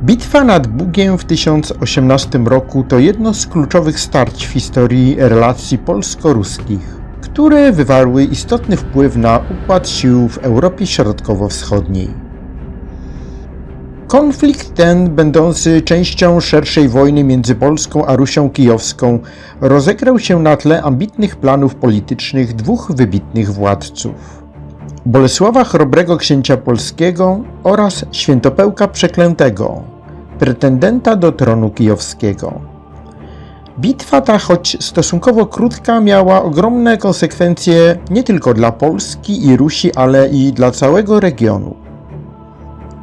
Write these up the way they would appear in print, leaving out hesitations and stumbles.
Bitwa nad Bugiem w 1018 roku to jedno z kluczowych starć w historii relacji polsko-ruskich, które wywarły istotny wpływ na układ sił w Europie Środkowo-Wschodniej. Konflikt ten, będący częścią szerszej wojny między Polską a Rusią Kijowską, rozegrał się na tle ambitnych planów politycznych dwóch wybitnych władców: Bolesława Chrobrego, księcia polskiego, oraz Świętopełka Przeklętego, pretendenta do tronu kijowskiego. Bitwa ta, choć stosunkowo krótka, miała ogromne konsekwencje nie tylko dla Polski i Rusi, ale i dla całego regionu.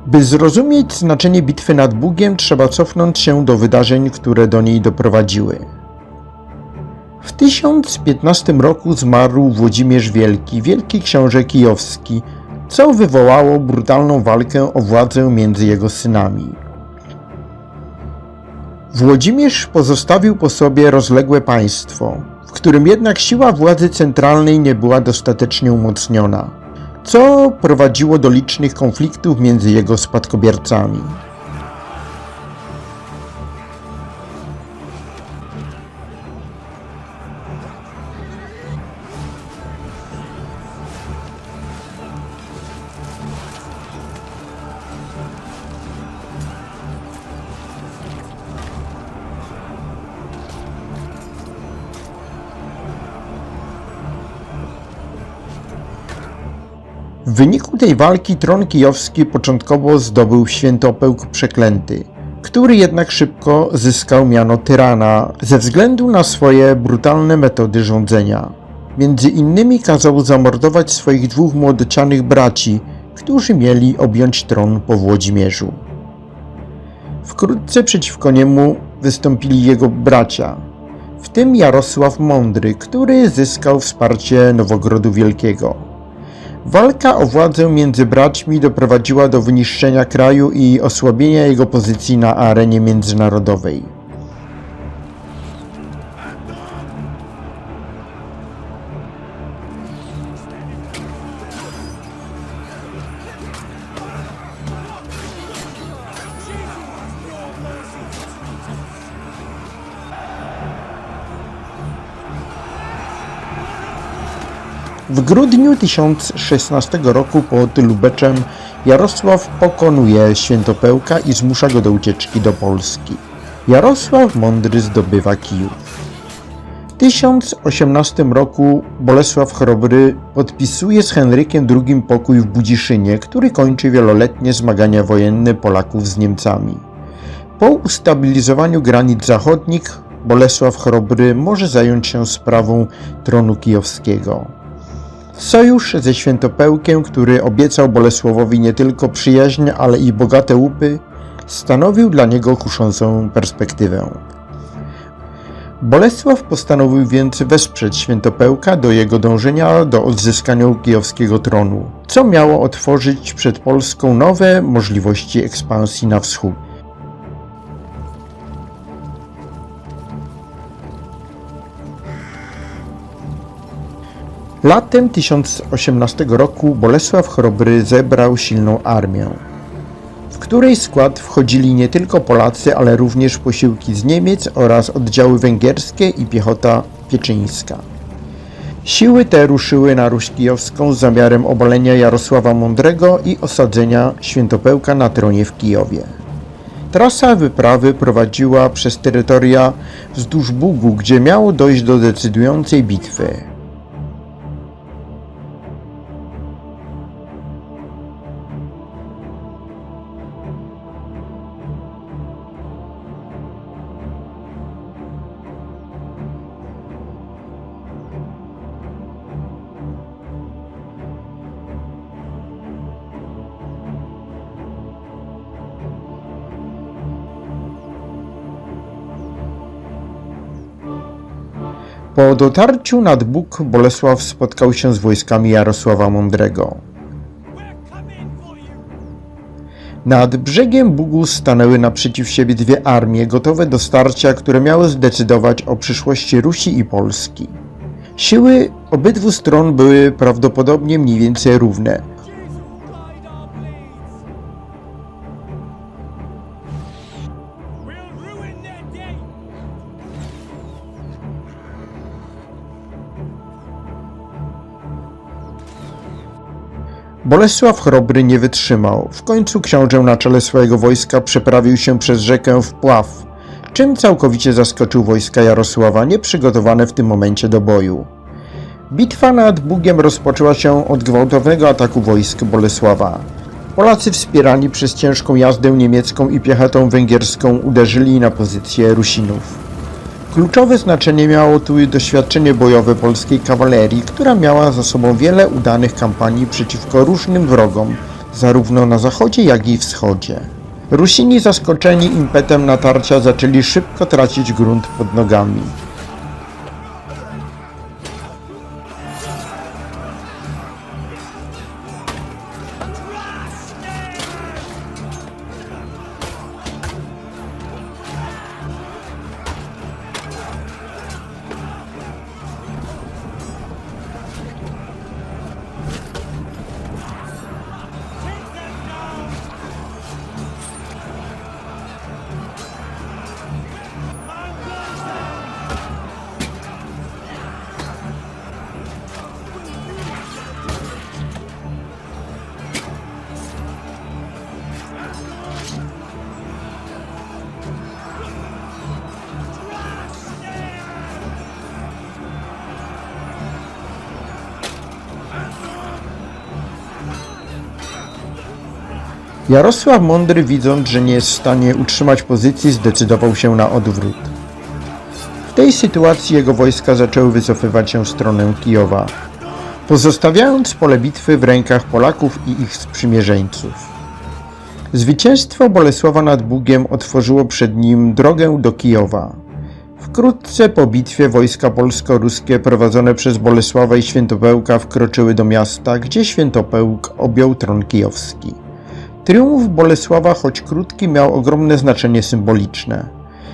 By zrozumieć znaczenie bitwy nad Bugiem, trzeba cofnąć się do wydarzeń, które do niej doprowadziły. W 1015 roku zmarł Włodzimierz Wielki, wielki książę kijowski, co wywołało brutalną walkę o władzę między jego synami. Włodzimierz pozostawił po sobie rozległe państwo, w którym jednak siła władzy centralnej nie była dostatecznie umocniona, co prowadziło do licznych konfliktów między jego spadkobiercami. W wyniku tej walki tron kijowski początkowo zdobył Świętopełk Przeklęty, który jednak szybko zyskał miano tyrana ze względu na swoje brutalne metody rządzenia. Między innymi kazał zamordować swoich dwóch młodocianych braci, którzy mieli objąć tron po Włodzimierzu. Wkrótce przeciwko niemu wystąpili jego bracia, w tym Jarosław Mądry, który zyskał wsparcie Nowogrodu Wielkiego. Walka o władzę między braćmi doprowadziła do wyniszczenia kraju i osłabienia jego pozycji na arenie międzynarodowej. W grudniu 1016 roku pod Lubeczem Jarosław pokonuje Świętopełka i zmusza go do ucieczki do Polski. Jarosław Mądry zdobywa Kijów. W 1018 roku Bolesław Chrobry podpisuje z Henrykiem II pokój w Budziszynie, który kończy wieloletnie zmagania wojenne Polaków z Niemcami. Po ustabilizowaniu granic zachodnich Bolesław Chrobry może zająć się sprawą tronu kijowskiego. Sojusz ze Świętopełkiem, który obiecał Bolesławowi nie tylko przyjaźń, ale i bogate łupy, stanowił dla niego kuszącą perspektywę. Bolesław postanowił więc wesprzeć Świętopełka do jego dążenia do odzyskania kijowskiego tronu, co miało otworzyć przed Polską nowe możliwości ekspansji na wschód. Latem 1018 roku Bolesław Chrobry zebrał silną armię, w której skład wchodzili nie tylko Polacy, ale również posiłki z Niemiec oraz oddziały węgierskie i piechota pieczyńska. Siły te ruszyły na Ruś Kijowską z zamiarem obalenia Jarosława Mądrego i osadzenia Świętopełka na tronie w Kijowie. Trasa wyprawy prowadziła przez terytoria wzdłuż Bugu, gdzie miało dojść do decydującej bitwy. Po dotarciu nad Bug Bolesław spotkał się z wojskami Jarosława Mądrego. Nad brzegiem Bugu stanęły naprzeciw siebie dwie armie gotowe do starcia, które miały zdecydować o przyszłości Rusi i Polski. Siły obydwu stron były prawdopodobnie mniej więcej równe. Bolesław Chrobry nie wytrzymał. W końcu książę na czele swojego wojska przeprawił się przez rzekę w Pław, czym całkowicie zaskoczył wojska Jarosława, nieprzygotowane w tym momencie do boju. Bitwa nad Bugiem rozpoczęła się od gwałtownego ataku wojsk Bolesława. Polacy, wspierani przez ciężką jazdę niemiecką i piechotą węgierską, uderzyli na pozycje Rusinów. Kluczowe znaczenie miało tu doświadczenie bojowe polskiej kawalerii, która miała za sobą wiele udanych kampanii przeciwko różnym wrogom, zarówno na zachodzie, jak i wschodzie. Rusini, zaskoczeni impetem natarcia, zaczęli szybko tracić grunt pod nogami. Jarosław Mądry, widząc, że nie jest w stanie utrzymać pozycji, zdecydował się na odwrót. W tej sytuacji jego wojska zaczęły wycofywać się w stronę Kijowa, pozostawiając pole bitwy w rękach Polaków i ich sprzymierzeńców. Zwycięstwo Bolesława nad Bugiem otworzyło przed nim drogę do Kijowa. Wkrótce po bitwie wojska polsko-ruskie prowadzone przez Bolesława i Świętopełka wkroczyły do miasta, gdzie Świętopełk objął tron kijowski. Triumf Bolesława, choć krótki, miał ogromne znaczenie symboliczne.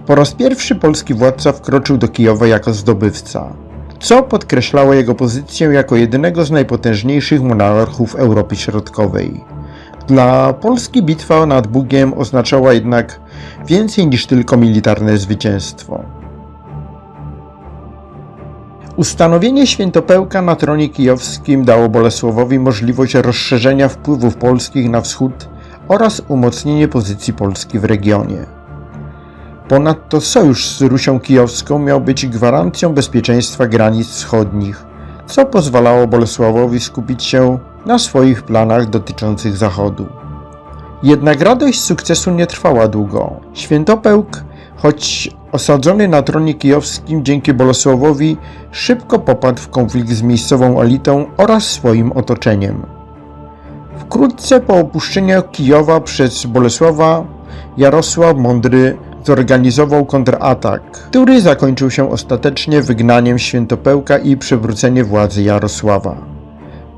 Po raz pierwszy polski władca wkroczył do Kijowa jako zdobywca, co podkreślało jego pozycję jako jedynego z najpotężniejszych monarchów Europy Środkowej. Dla Polski bitwa nad Bugiem oznaczała jednak więcej niż tylko militarne zwycięstwo. Ustanowienie Świętopełka na tronie kijowskim dało Bolesławowi możliwość rozszerzenia wpływów polskich na wschód oraz umocnienie pozycji Polski w regionie. Ponadto sojusz z Rusią Kijowską miał być gwarancją bezpieczeństwa granic wschodnich, co pozwalało Bolesławowi skupić się na swoich planach dotyczących Zachodu. Jednak radość z sukcesu nie trwała długo. Świętopełk, choć osadzony na tronie kijowskim dzięki Bolesławowi, szybko popadł w konflikt z miejscową elitą oraz swoim otoczeniem. Wkrótce po opuszczeniu Kijowa przez Bolesława, Jarosław Mądry zorganizował kontratak, który zakończył się ostatecznie wygnaniem Świętopełka i przywróceniem władzy Jarosława.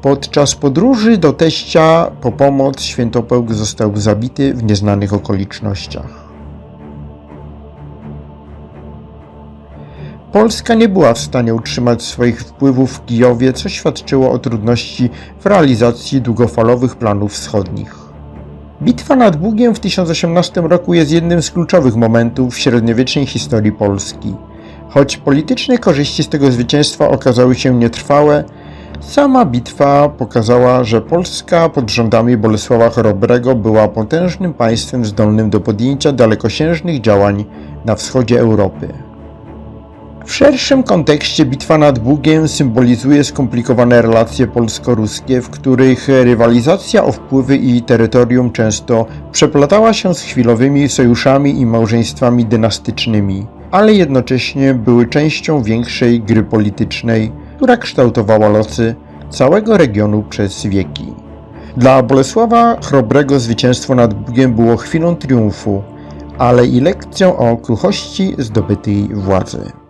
Podczas podróży do teścia po pomoc Świętopełk został zabity w nieznanych okolicznościach. Polska nie była w stanie utrzymać swoich wpływów w Kijowie, co świadczyło o trudności w realizacji długofalowych planów wschodnich. Bitwa nad Bugiem w 1018 roku jest jednym z kluczowych momentów w średniowiecznej historii Polski. Choć polityczne korzyści z tego zwycięstwa okazały się nietrwałe, sama bitwa pokazała, że Polska pod rządami Bolesława Chrobrego była potężnym państwem zdolnym do podjęcia dalekosiężnych działań na wschodzie Europy. W szerszym kontekście bitwa nad Bugiem symbolizuje skomplikowane relacje polsko-ruskie, w których rywalizacja o wpływy i terytorium często przeplatała się z chwilowymi sojuszami i małżeństwami dynastycznymi, ale jednocześnie były częścią większej gry politycznej, która kształtowała losy całego regionu przez wieki. Dla Bolesława Chrobrego zwycięstwo nad Bugiem było chwilą triumfu, ale i lekcją o kruchości zdobytej władzy.